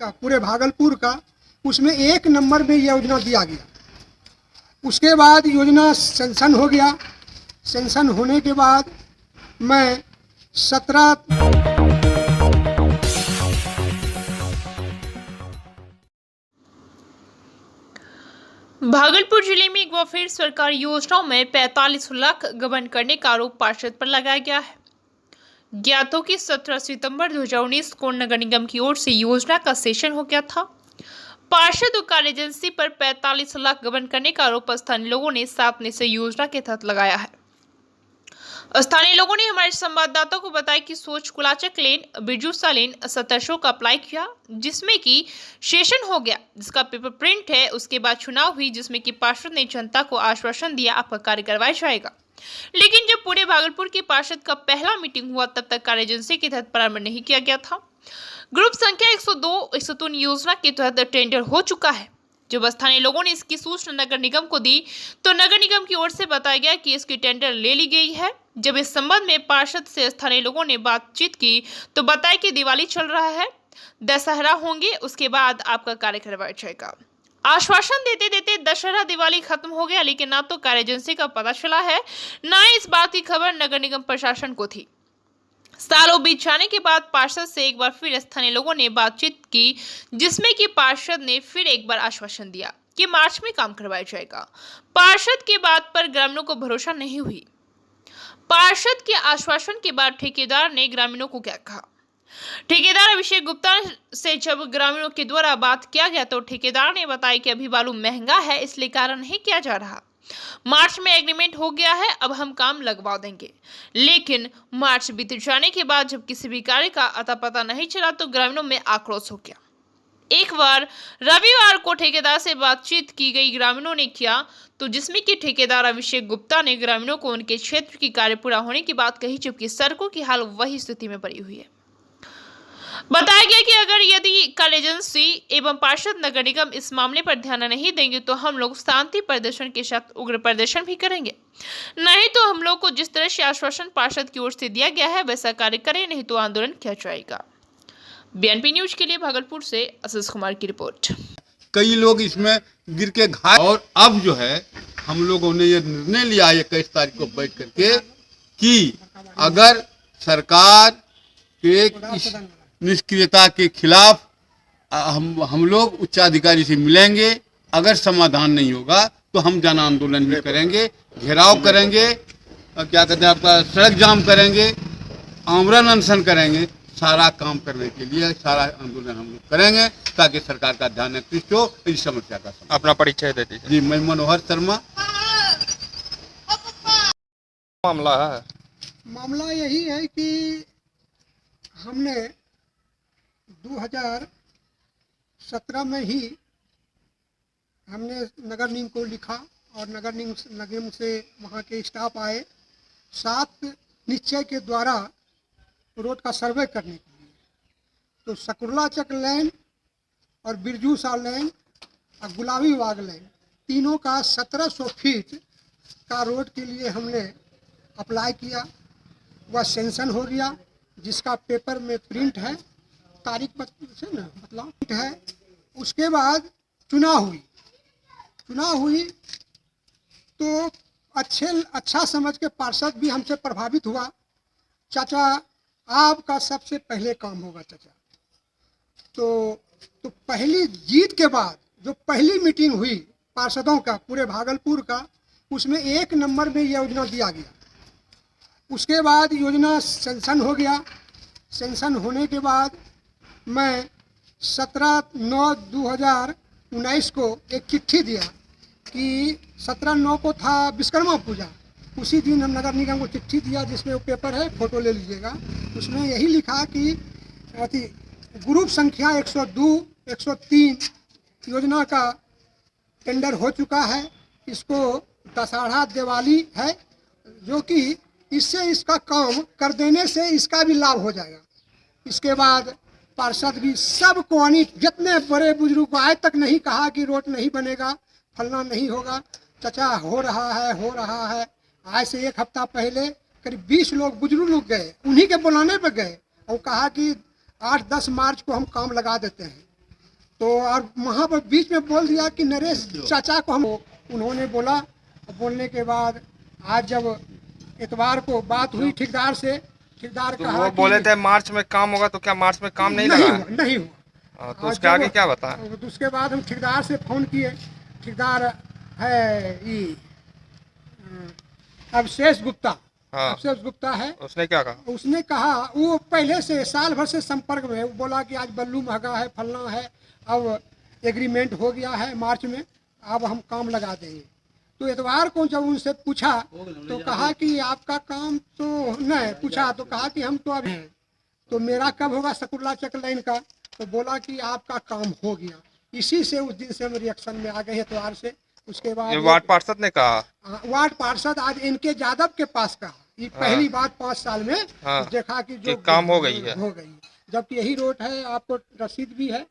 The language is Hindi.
का पूरे भागलपुर का, उसमें 1 नंबर में योजना दिया गया। उसके बाद योजना सेंक्शन हो गया। सेंक्शन होने के बाद मैं 17 भागलपुर जिले में एक बार फिर सरकारी योजनाओं में 45 लाख गबन करने का आरोप पार्षद पर लगाया गया है। ज्ञात हो कि 17 सितंबर 2019 को नगर निगम की ओर से योजना का सेशन हो गया था। पार्षद और कार्य एजेंसी पर 45 लाख गबन करने का आरोप स्थानीय लोगों ने सातने से योजना के तहत लगाया है। स्थानीय लोगों ने हमारे संवाददाता को बताया कि सोच कुलाचक लेन, बिरजूसा लेन, 17 का अप्लाई किया, जिसमें कि सेशन हो गया, जिसका पेपर प्रिंट है। उसके बाद चुनाव हुई, जिसमें कि पार्षद ने जनता को आश्वासन दिया आपका कार्य करवाया जाएगा। लेकिन जब पूरे भागलपुर के पार्षद का पहला मीटिंग हुआ, तब तक कार्य एजेंसी के तहत प्रारंभ नहीं किया गया था। ग्रुप संख्या 102-103 योजना के तहत टेंडर हो चुका है। जब स्थानीय लोगों ने इसकी सूचना नगर निगम को दी, तो नगर निगम की ओर से बताया गया कि इसकी टेंडर ले ली गई है। जब इस संबंध में पार्षद से स्थानीय लोगों ने बातचीत की, तो बताया कि दिवाली चल रहा है, दशहरा होंगे, उसके बाद आपका कार्य करवाया जाएगा। आश्वासन देते देते दशहरा दिवाली खत्म हो गया, लेकिन ना तो कार्य एजेंसी का पता चला है, ना इस बात की खबर नगर निगम प्रशासन को थी। सालों बीत जाने के बाद पार्षद से एक बार फिर स्थानीय लोगों ने बातचीत की, जिसमें कि पार्षद ने फिर एक बार आश्वासन दिया कि मार्च में काम करवाया जाएगा। पार्षद की बात पर ग्रामीणों को भरोसा नहीं हुई। पार्षद के आश्वासन के बाद ठेकेदार ने ग्रामीणों को क्या कहा? ठेकेदार अभिषेक गुप्ता से जब ग्रामीणों के द्वारा बात किया गया, तो ठेकेदार ने बताया कि अभी बालू महंगा है, इसलिए कार्य नहीं किया जा रहा। मार्च में एग्रीमेंट हो गया है, अब हम काम लगवा देंगे। लेकिन मार्च बीत जाने के बाद जब किसी भी कार्य का अता पता नहीं चला, तो ग्रामीणों में आक्रोश हो गया। एक बार रविवार को ठेकेदार से बातचीत की गई ग्रामीणों ने किया, तो जिसमें कि ठेकेदार अभिषेक गुप्ता ने ग्रामीणों को उनके क्षेत्र की कार्य पूरा होने की बात कही, जबकि सड़कों की हाल वही स्थिति में पड़ी हुई है। बताया गया कि अगर यदि कार्य एजेंसी एवं पार्षद नगर निगम इस मामले पर ध्यान नहीं देंगे, तो हम लोग शांति प्रदर्शन के साथ उग्र प्रदर्शन भी करेंगे। नहीं तो हम लोग को जिस तरह से आश्वासन पार्षद की ओर से दिया गया है, वैसा कार्य करें, नहीं तो आंदोलन किया जाएगा। बीएनपी न्यूज के लिए भागलपुर से आशीष कुमार की रिपोर्ट। कई लोग इसमें गिर के घायल, और अब जो है हम लोगों ने ये निर्णय लिया 21 तारीख को बैठ करके कि अगर सरकार के इस निष्क्रियता के खिलाफ हम लोग उच्चाधिकारी से मिलेंगे। अगर समाधान नहीं होगा तो हम जन आंदोलन भी करेंगे, घेराव करेंगे, क्या कहते हैं आपका सड़क जाम करेंगे, आमरण अनशन करेंगे। सारा काम करने के लिए सारा आंदोलन हम लोग करेंगे, ताकि सरकार का ध्यान आकृष्ट हो इस समस्या का। अपना परिचय दे दीजिए। जी, मैं मनोहर शर्मा। मामला है, मामला यही है कि हमने 2017 में ही हमने नगर निगम को लिखा, और नगर निगम से वहाँ के स्टाफ आए 7 निश्चय के द्वारा रोड का सर्वे करने के लिए। तो सकुलाचक लेन और बिरजूसा लेन और गुलाबी बाग लेन, तीनों का 1700 फीट का रोड के लिए हमने अप्लाई किया। वह सेंक्शन हो गया, जिसका पेपर में प्रिंट है, तारीख से ना मतलब है। उसके बाद चुनाव हुई तो अच्छा समझ के पार्षद भी हमसे प्रभावित हुआ। चाचा, आपका सबसे पहले काम होगा चाचा। तो पहली जीत के बाद जो पहली मीटिंग हुई पार्षदों का पूरे भागलपुर का, उसमें 1 नंबर में योजना दिया गया। उसके बाद योजना सेंक्शन हो गया। सेंक्शन होने के बाद मैं 17/9/2019 को एक चिट्ठी दिया कि 17/9 को था विश्वकर्मा पूजा। उसी दिन हम नगर निगम को चिट्ठी दिया, जिसमें वो पेपर है, फोटो ले लीजिएगा। उसमें यही लिखा कि ग्रुप संख्या 102-103 योजना का टेंडर हो चुका है। इसको दशहरा दिवाली है, जो कि इससे इसका काम कर देने से इसका भी लाभ हो जाएगा। इसके बाद पार्षद भी सबको, जितने बड़े बुजुर्ग आज तक नहीं कहा कि रोड नहीं बनेगा, फलना नहीं होगा। चाचा हो रहा है। आज से 1 हफ्ता पहले करीब 20 लोग बुजुर्ग लोग गए, उन्हीं के बुलाने पर गए और कहा कि 8-10 मार्च को हम काम लगा देते हैं। तो और वहाँ पर बीच में बोल दिया कि नरेश चाचा को हम, उन्होंने बोला। बोलने के बाद आज जब इतवार को बात हुई ठेकेदार से, ठेकेदार तो कहा वो कि बोले थे मार्च में काम होगा, तो क्या मार्च में काम नहीं लगा है? नहीं हुआ। तो और उसके जब- आगे क्या बता? तो उसके बाद हम ठेकेदार से फ़ोन किए। ठेकेदार है ये अवशेष गुप्ता, हाँ। अवशेष गुप्ता है। उसने क्या कहा? उसने कहा, वो पहले से साल भर से संपर्क में है। वो बोला कि आज बल्लू महंगा है, फलना है, अब एग्रीमेंट हो गया है मार्च में, अब हम काम लगा देंगे। तो इतवार को जब उनसे पूछा तो कहा कि आपका काम तो नहीं, पूछा तो कहा कि हम तो अभी, तो मेरा कब होगा सकुल्ला चक लाइन का? तो बोला कि आपका काम हो गया। इसी से उस दिन से हम रिएक्शन में आ गए इतवार से। उसके बाद ये वार्ड पार्षद ने कहा? वार्ड पार्षद आज इनके यादव के पास कहा। ये पहली बात 5 साल में देखा कि जो काम हो गई है। हो गई, जबकि यही रोड है, आपको रसीद भी है।